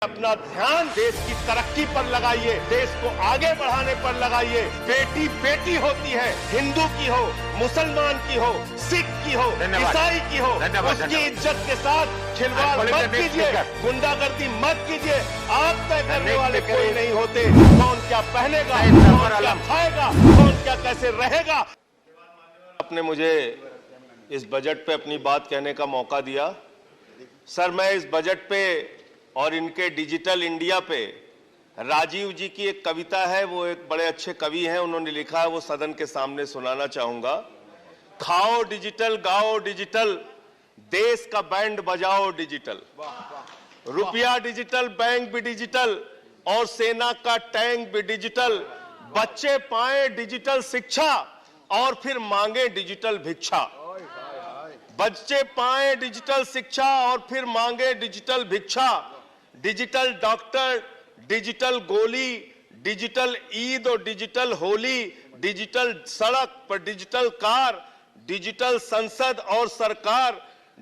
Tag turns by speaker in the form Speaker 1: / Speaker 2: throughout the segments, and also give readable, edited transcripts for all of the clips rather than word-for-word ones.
Speaker 1: अपना ध्यान देश की तरक्की पर लगाइए, देश को आगे बढ़ाने पर लगाइए। बेटी बेटी होती है, हिंदू की हो, मुसलमान की हो, सिख की हो, ईसाई की हो, उसकी इज्जत के साथ खिलवाड़ मत कीजिए, गुंडागर्दी मत कीजिए। आप तय करने वाले कोई नहीं होते। कौन क्या पहनेगा, कौन क्या खाएगा, कौन क्या कैसे रहेगा। आपने मुझे इस बजट पे अपनी बात कहने का मौका दिया। सर, मैं इस बजट पे और इनके डिजिटल इंडिया पे राजीव जी की एक कविता है, वो एक बड़े अच्छे कवि हैं, उन्होंने लिखा है, वो सदन के सामने सुनाना चाहूंगा। खाओ डिजिटल, गाओ डिजिटल, देश का बैंड बजाओ डिजिटल, रुपया डिजिटल, बैंक भी डिजिटल और सेना का टैंक भी डिजिटल। बच्चे पाए डिजिटल शिक्षा और फिर मांगे डिजिटल भिक्षा। बच्चे पाए डिजिटल शिक्षा और फिर मांगे डिजिटल भिक्षा। डिजिटल डॉक्टर, डिजिटल गोली, डिजिटल ईद और डिजिटल होली, डिजिटल सड़क पर डिजिटल कार, डिजिटल संसद और सरकार,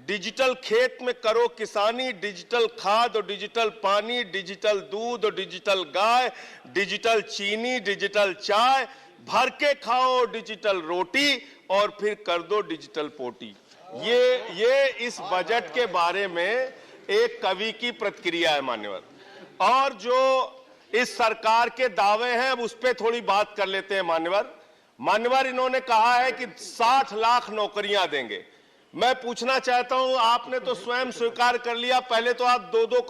Speaker 1: डिजिटल खेत में करो किसानी, डिजिटल खाद और डिजिटल पानी, डिजिटल दूध और डिजिटल गाय, डिजिटल चीनी, डिजिटल चाय, भर के खाओ डिजिटल रोटी और फिर कर दो डिजिटल पोटी। ये इस बजट के बारे में एक कवि की प्रतिक्रिया है मान्यवर। और जो इस सरकार के दावे हैं उस पर थोड़ी बात कर लेते हैं मान्यवर। इन्होंने कहा है कि 60 लाख नौकरियां देंगे। मैं पूछना चाहता हूं, आपने तो स्वयं स्वीकार कर लिया, पहले तो आप 2-2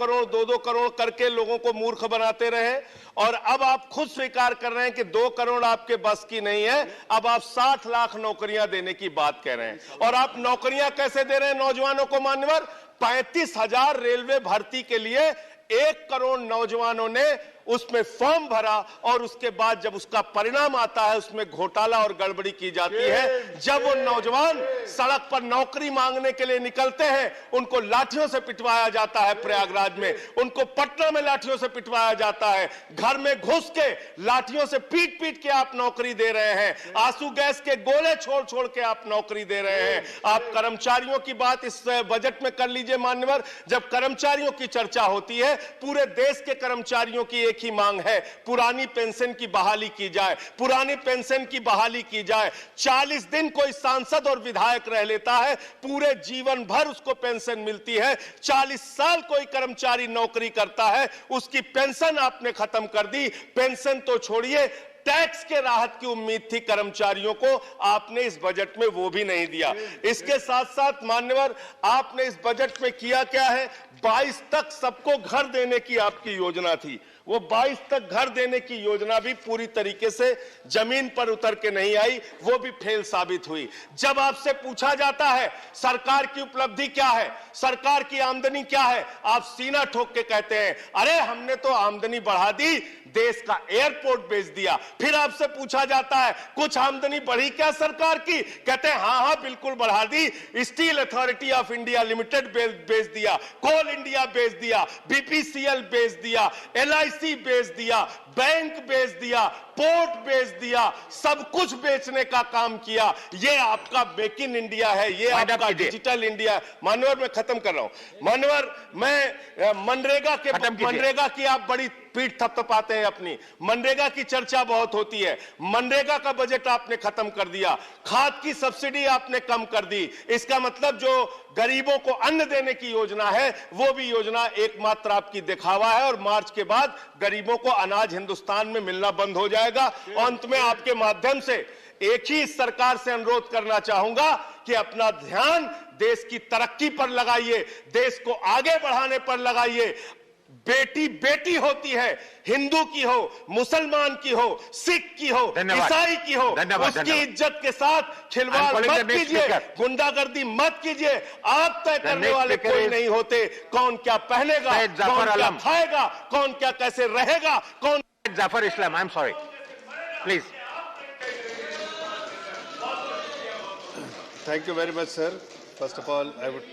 Speaker 1: करोड़ करके लोगों को मूर्ख बनाते रहे और अब आप खुद स्वीकार कर रहे हैं कि 2 करोड़ आपके बस की नहीं है। अब आप 60 लाख नौकरियां देने की बात कह रहे हैं। और आप नौकरियां कैसे दे रहे हैं नौजवानों को मान्यवर? 35,000 रेलवे भर्ती के लिए 1 करोड़ नौजवानों ने उसमें फॉर्म भरा और उसके बाद जब उसका परिणाम आता है उसमें घोटाला और गड़बड़ी की जाती है। जब वो नौजवान सड़क पर नौकरी मांगने के लिए निकलते हैं उनको लाठियों से पिटवाया जाता है प्रयागराज में, उनको पटना में लाठियों से पिटवाया जाता है, घर में घुस के लाठियों से पीट पीट के आप नौकरी दे रहे हैं, आंसू गैस के गोले छोड़ छोड़ के आप नौकरी दे रहे हैं। आप कर्मचारियों की बात इस बजट में कर लीजिए मान्यवर। जब कर्मचारियों की चर्चा होती है, पूरे देश के कर्मचारियों की एक ही मांग है, पुरानी पेंशन की बहाली की जाए, पुरानी पेंशन की बहाली की जाए। 40 दिन कोई सांसद और विधायक रह लेता है, पूरे जीवन भर उसको पेंशन मिलती है। 40 साल कोई कर्मचारी नौकरी करता है, उसकी पेंशन आपने खत्म कर दी। पेंशन तो छोड़िए, टैक्स के राहत की उम्मीद थी कर्मचारियों को, आपने इस बजट में वो भी नहीं दिया। इसके साथ साथ मान्यवर, आपने इस बजट में किया क्या है? 22 तक सबको घर देने की आपकी योजना थी, वो 22 तक घर देने की योजना भी पूरी तरीके से जमीन पर उतर के नहीं आई, वो भी फेल साबित हुई। जब आपसे पूछा जाता है सरकार की उपलब्धि क्या है, सरकार की आमदनी क्या है, आप सीना ठोक के कहते हैं अरे हमने तो आमदनी बढ़ा दी, देश का एयरपोर्ट बेच दिया। फिर आपसे पूछा जाता है कुछ आमदनी बढ़ी क्या सरकार की, कहते हैं हाँ बिल्कुल बढ़ा दी, Steel Authority of India Limited बेच दिया, कोल इंडिया बेच दिया, बीपीसीएल बेच दिया, एलआईसी बेच दिया, बैंक बेच दिया, पोर्ट बेच दिया, सब कुछ बेचने का काम किया। ये आपका मेक इन इंडिया है, ये आपका डिजिटल इंडिया है। मानवर, मैं खत्म कर रहा हूं मानवर। मैं मनरेगा की आप बड़ी पीठ थपथपाते हैं अपनी, मनरेगा की चर्चा बहुत होती है, मनरेगा का बजट आपने खत्म कर दिया, खाद की सब्सिडी आपने कम कर दी। इसका मतलब जो गरीबों को अन्न देने की योजना है वो भी योजना एकमात्र आपकी दिखावा है और मार्च के बाद गरीबों को अनाज हिंदुस्तान में मिलना बंद हो जाएगा। अंत में आपके माध्यम से एक ही सरकार से अनुरोध करना चाहूंगा कि अपना ध्यान देश की तरक्की पर लगाइए, देश को आगे बढ़ाने पर लगाइए। बेटी बेटी होती है, हिंदू की हो, मुसलमान की हो, सिख की हो, ईसाई की हो, उसकी इज्जत के साथ खिलवाड़ मत कीजिए, गुंडागर्दी मत कीजिए। आप तय करने वाले कोई नहीं होते। कौन क्या पहनेगा, कौन क्या खाएगा, कौन क्या कैसे रहेगा, कौन
Speaker 2: Zafar Islam, I'm sorry. Please.
Speaker 3: Thank you very much, sir. First of all, I would